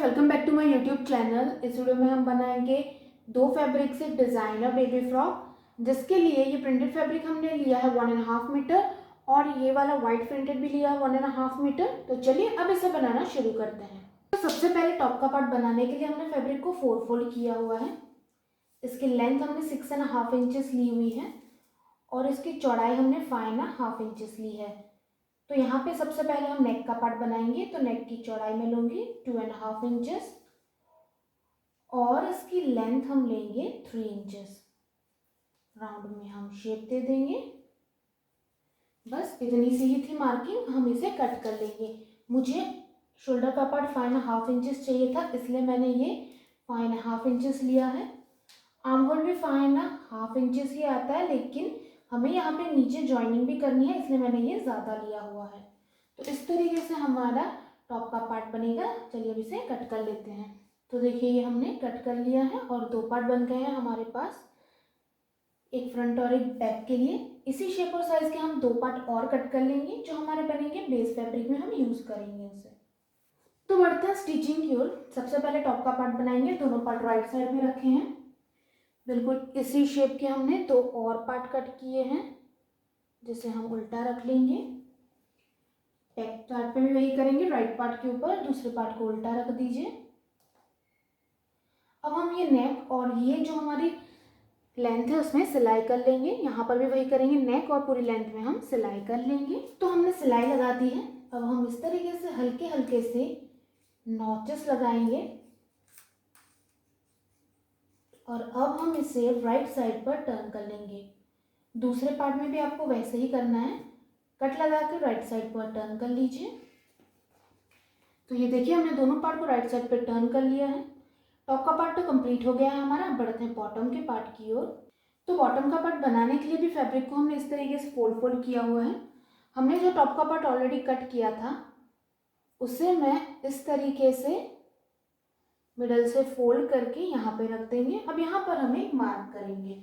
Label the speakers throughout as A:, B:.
A: Welcome back to my YouTube channel. इस video में हम बनाएंगे दो फैब्रिक से डिज़ाइनर बेबी फ्रॉक, जिसके लिए ये प्रिंटेड फैब्रिक हमने लिया है 1.5 मीटर और ये वाला वाइट प्रिंटेड भी लिया है 1.5 मीटर। तो चलिए अब इसे बनाना शुरू करते हैं। तो सबसे पहले टॉप का पार्ट बनाने के लिए हमने फैब्रिक को 4 फोल्ड किया हुआ है। इसकी लेंथ हमने 6.5 इंचेस ली हुई है और इसकी चौड़ाई हमने 5.5 इंचेस ली है। तो यहाँ पे सबसे पहले हम नेक का पार्ट बनाएंगे। तो नेक की चौड़ाई में लूँगी 2.5 इंचेस और इसकी लेंथ हम लेंगे 3 इंचेस। राउंड में हम शेप दे देंगे। बस इतनी सी ही थी मार्किंग, हम इसे कट कर लेंगे। मुझे शोल्डर का पार्ट 5.5 इंचेस चाहिए था, इसलिए मैंने ये 5.5 इंचेस लिया है। आर्म होल भी 5.5 इंचेस ही आता है, लेकिन हमें यहाँ पे नीचे जॉइनिंग भी करनी है, इसलिए मैंने ये ज़्यादा लिया हुआ है। तो इस तरीके से हमारा टॉप का पार्ट बनेगा। चलिए अब इसे कट कर लेते हैं। तो देखिए ये हमने कट कर लिया है और दो पार्ट बन गए हैं हमारे पास, एक फ्रंट और एक बैक के लिए। इसी शेप और साइज के हम दो पार्ट और कट कर लेंगे, जो हमारे बनेंगे बेस फैब्रिक में हम यूज़ करेंगे उसे। तो बढ़ते हैं स्टिचिंग की ओर। सबसे पहले टॉप का पार्ट बनाएंगे। दोनों पार्ट राइट साइड में रखे हैं, बिल्कुल इसी शेप के हमने दो और पार्ट कट किए हैं, जिसे हम उल्टा रख लेंगे। बैक पार्ट पे भी वही करेंगे, राइट पार्ट के ऊपर दूसरे पार्ट को उल्टा रख दीजिए। अब हम ये नेक और ये जो हमारी लेंथ है उसमें सिलाई कर लेंगे। यहाँ पर भी वही करेंगे, नेक और पूरी लेंथ में हम सिलाई कर लेंगे। तो हमने सिलाई लगा दी है। अब हम इस तरीके से हल्के हल्के से नॉचेस लगाएंगे और अब हम इसे राइट साइड पर टर्न कर लेंगे। दूसरे पार्ट में भी आपको वैसे ही करना है, कट लगा के राइट साइड पर टर्न कर लीजिए। तो ये देखिए हमने दोनों पार्ट को राइट साइड पर टर्न कर लिया है। टॉप का पार्ट तो कंप्लीट हो गया है हमारा। अब बढ़ते हैं बॉटम के पार्ट की ओर। तो बॉटम का पार्ट बनाने के लिए भी फैब्रिक को हमने इस तरीके से फोल्ड किया हुआ है। हमने जो टॉप का पार्ट ऑलरेडी कट किया था उसे मैं इस तरीके से मिडल से फोल्ड करके यहाँ पे रख देंगे। अब यहाँ पर हम एक मार्क करेंगे।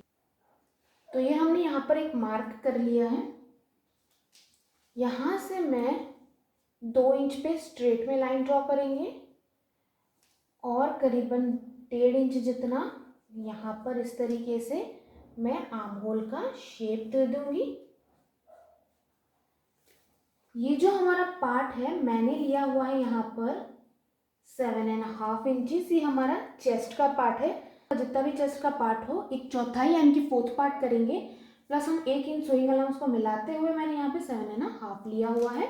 A: तो ये हमने यहाँ पर एक मार्क कर लिया है। यहाँ से मैं 2 इंच पे स्ट्रेट में लाइन ड्रॉ करेंगे और करीबन 1.5 इंच जितना यहाँ पर इस तरीके से मैं आर्म होल का शेप दे दूंगी। ये जो हमारा पार्ट है मैंने लिया हुआ है यहाँ पर 7.5 इंचेस। ये हमारा चेस्ट का पार्ट है। जितना भी चेस्ट का पार्ट हो, एक चौथाई यानी कि 4th पार्ट करेंगे, प्लस हम 1 इंच सोइंग अलाउंस को मिलाते हुए मैंने यहाँ पे 7.5 लिया हुआ है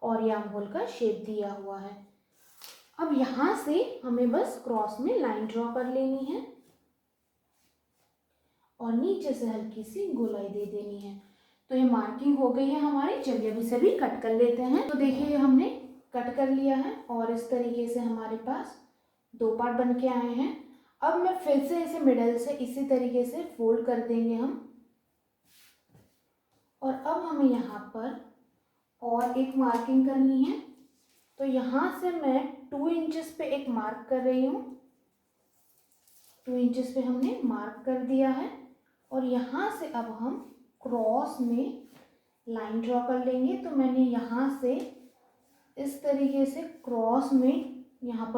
A: और ये आर्म होल का शेप दिया हुआ है। अब यहाँ से हमें बस क्रॉस में लाइन ड्रॉ कर लेनी है और नीचे से हल्की सी गोलाई दे देनी है। तो ये मार्किंग हो गई है हमारी। चलिए अब इसे भी कट कर लेते हैं। तो देखिए ये हमने कट कर लिया है और इस तरीके से हमारे पास दो पार्ट बन के आए हैं। अब मैं फिर से इसे मिडल से इसी तरीके से फोल्ड कर देंगे हम। और अब हमें यहाँ पर और एक मार्किंग करनी है। तो यहाँ से मैं 2 इंचेस पे एक मार्क कर रही हूँ। 2 इंचेस पे हमने मार्क कर दिया है और यहाँ से अब हम क्रॉस में लाइन ड्रॉ कर लेंगे। तो मैंने यहाँ से इस तरीके से क्रॉस में यहाँ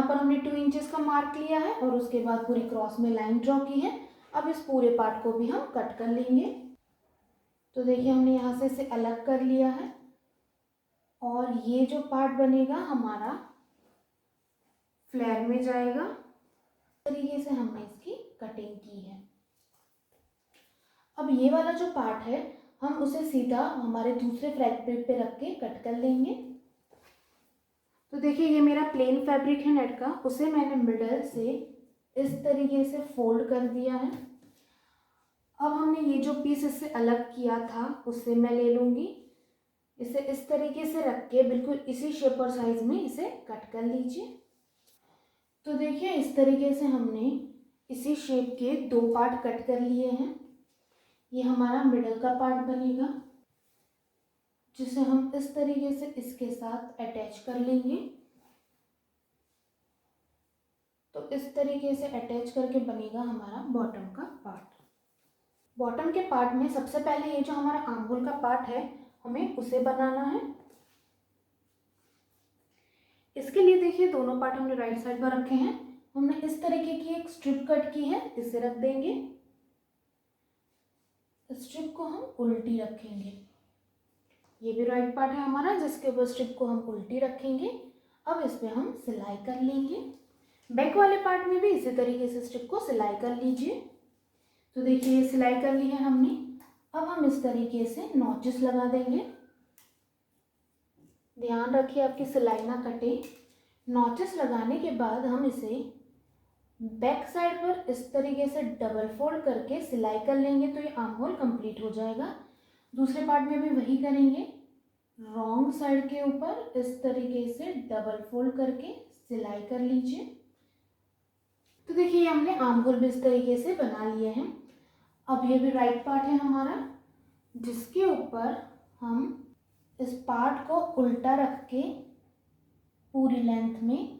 A: पर हमने 2 इंचेस का मार्क लिया है और उसके बाद पूरी क्रॉस में लाइन ड्रॉ की है। अब इस पूरे पार्ट को भी हम कट कर लेंगे। तो देखिए हमने यहाँ से इसे अलग कर लिया है और ये जो पार्ट बनेगा हमारा फ्लेयर में जाएगा। इस तरीके से हमने इसकी कटिंग की है। अब ये वाला जो पार्ट है हम उसे सीधा हमारे दूसरे फैब्रिक पे रख के कट कर लेंगे। तो देखिए ये मेरा प्लेन फैब्रिक है नेट का, उसे मैंने मिडल से इस तरीके से फोल्ड कर दिया है। अब हमने ये जो पीस इससे अलग किया था उससे मैं ले लूँगी। इसे इस तरीके से रख के बिल्कुल इसी शेप और साइज में इसे कट कर लीजिए। तो देखिए इस तरीके से हमने इसी शेप के दो पार्ट कट कर लिए हैं। ये हमारा मिडल का पार्ट बनेगा, जिसे हम इस तरीके से इसके साथ अटैच कर लेंगे। तो इस तरीके से अटैच करके बनेगा हमारा बॉटम का पार्ट। बॉटम के पार्ट में सबसे पहले ये जो हमारा आर्म होल का पार्ट है हमें उसे बनाना है। इसके लिए देखिए दोनों पार्ट हमने राइट साइड पर रखे हैं। हमने इस तरीके की एक स्ट्रिप कट की है, इसे रख देंगे। स्ट्रिप को हम उल्टी रखेंगे। ये भी राइट पार्ट है हमारा, जिसके ऊपर स्ट्रिप को हम उल्टी रखेंगे। अब इस पे हम सिलाई कर लेंगे। बैक वाले पार्ट में भी इसी तरीके से स्ट्रिप को सिलाई कर लीजिए। तो देखिए ये सिलाई कर ली है हमने। अब हम इस तरीके से नॉचेस लगा देंगे। ध्यान रखिए आपकी सिलाई ना कटे। नॉचेस लगाने के बाद हम इसे बैक साइड पर इस तरीके से डबल फोल्ड करके सिलाई कर लेंगे, तो ये आर्म होल कंप्लीट हो जाएगा। दूसरे पार्ट में भी वही करेंगे। रॉन्ग साइड के ऊपर इस तरीके से डबल फोल्ड करके सिलाई कर लीजिए। तो देखिए हमने आर्म होल भी इस तरीके से बना लिए हैं। अब ये भी राइट पार्ट है हमारा, जिसके ऊपर हम इस पार्ट को उल्टा रख के पूरी लेंथ में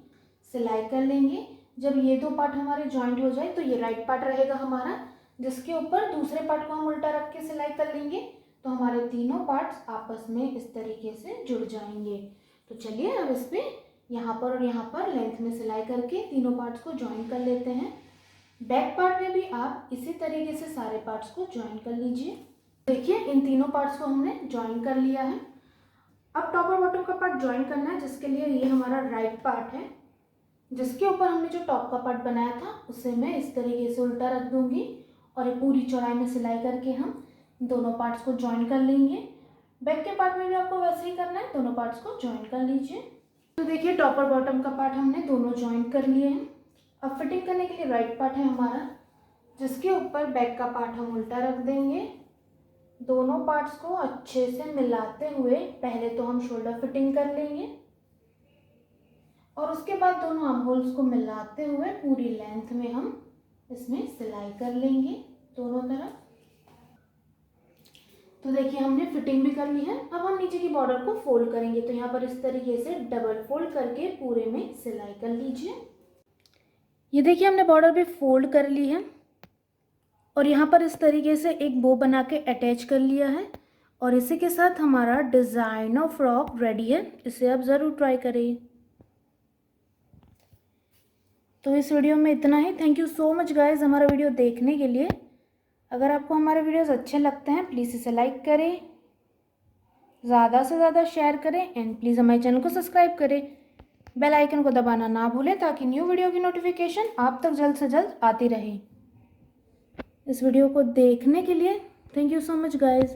A: सिलाई कर लेंगे। जब ये दो पार्ट हमारे जॉइंट हो जाए तो ये राइट पार्ट रहेगा हमारा, जिसके ऊपर दूसरे पार्ट को हम उल्टा रख के सिलाई कर लेंगे, तो हमारे तीनों पार्ट्स आपस में इस तरीके से जुड़ जाएंगे। तो चलिए अब इस पे यहाँ पर और यहाँ पर लेंथ में सिलाई करके तीनों पार्ट्स को ज्वाइन कर लेते हैं। बैक पार्ट में भी आप इसी तरीके से सारे पार्ट्स को ज्वाइन कर लीजिए। देखिए इन तीनों पार्ट्स को हमने ज्वाइन कर लिया है। अब टॉप और बॉटम का पार्ट ज्वाइन करना है, जिसके लिए ये हमारा राइट पार्ट है, जिसके ऊपर हमने जो टॉप का पार्ट बनाया था उसे मैं इस तरीके से उल्टा रख दूंगी और ये पूरी चौड़ाई में सिलाई करके हम दोनों पार्ट्स को ज्वाइन कर लेंगे। बैक के पार्ट में भी आपको वैसे ही करना है, दोनों पार्ट्स को ज्वाइन कर लीजिए। तो देखिए टॉप और बॉटम का पार्ट हमने दोनों ज्वाइन कर लिए हैं। अब फिटिंग करने के लिए राइट पार्ट है हमारा, जिसके ऊपर बैक का पार्ट हम उल्टा रख देंगे। दोनों पार्ट्स को अच्छे से मिलाते हुए पहले तो हम शोल्डर फिटिंग कर लेंगे और उसके बाद दोनों आर्म होल्स को मिलाते हुए पूरी लेंथ में हम इसमें सिलाई कर लेंगे दोनों तरफ। तो देखिए हमने फिटिंग भी कर ली है। अब हम नीचे की बॉर्डर को फोल्ड करेंगे, तो यहाँ पर इस तरीके से डबल फोल्ड करके पूरे में सिलाई कर लीजिए। ये देखिए हमने बॉर्डर भी फोल्ड कर ली है और यहाँ पर इस तरीके से एक बो बना के अटैच कर लिया है और इसी के साथ हमारा डिज़ाइनर फ्रॉक रेडी है। इसे आप ज़रूर ट्राई करें। तो इस वीडियो में इतना ही। Thank you so much guys हमारा वीडियो देखने के लिए। अगर आपको हमारे वीडियोस अच्छे लगते हैं प्लीज़ इसे लाइक करें, ज़्यादा से ज़्यादा शेयर करें एंड प्लीज़ हमारे चैनल को सब्सक्राइब करें। बेल आइकन को दबाना ना भूलें ताकि न्यू वीडियो की नोटिफिकेशन आप तक जल्द से जल्द आती रहे। इस वीडियो को देखने के लिए thank you so much guys.